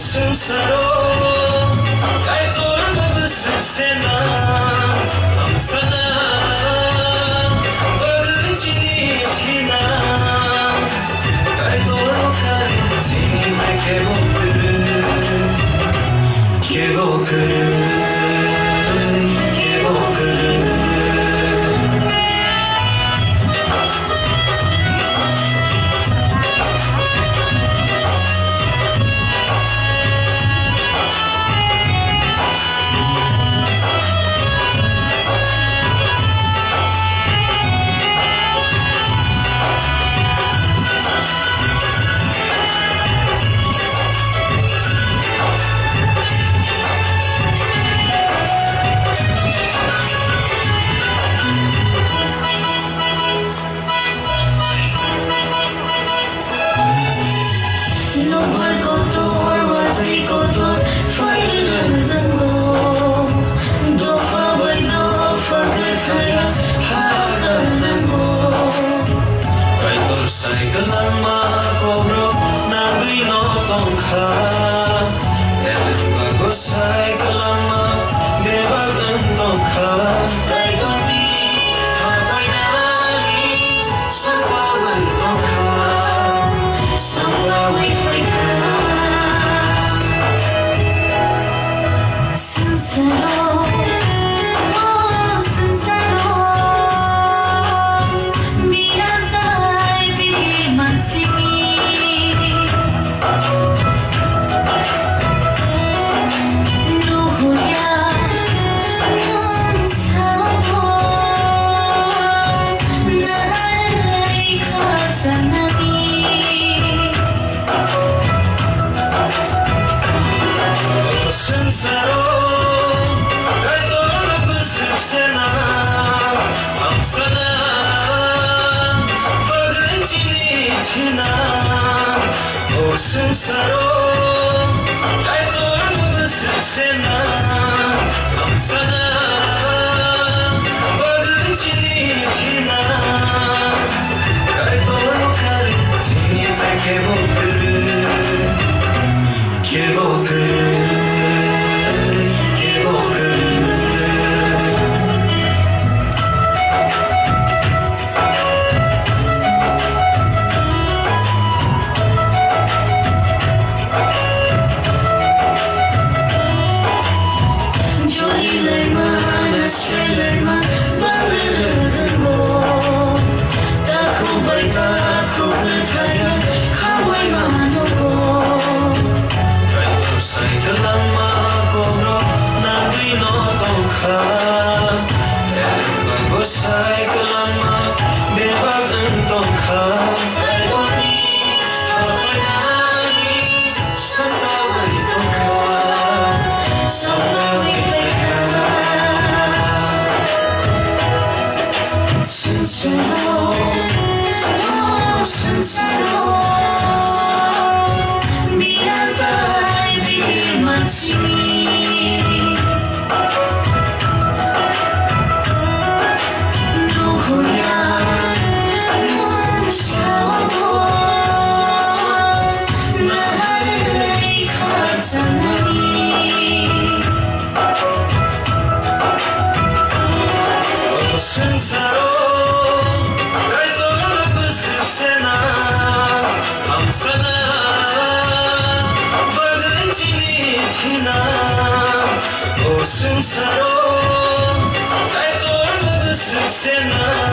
संसारो काय तोड़ सबसे ना हम सना बगचनी थी ना काय तोड़ कर चीनी में के वो कर Cycle lama kobro nagui no tongkha elenga go cycle lama bebagan tongkha kai tomi ha finally sawa tongkha sawa we faina sincero संसारो काय तोड़ सबसे ना हम सना बगचनी थी ना काय तोड़ कर चीनी में के वो cycle lama bebagan tongkha kai tomi ha finally sawa tongkha sawa we faina sincero sincero biantai bimansi संसारो काय तोड़ सबसे ना हम सना बगचनी थी ना ओ संसारो काय तोड़ सबसे ना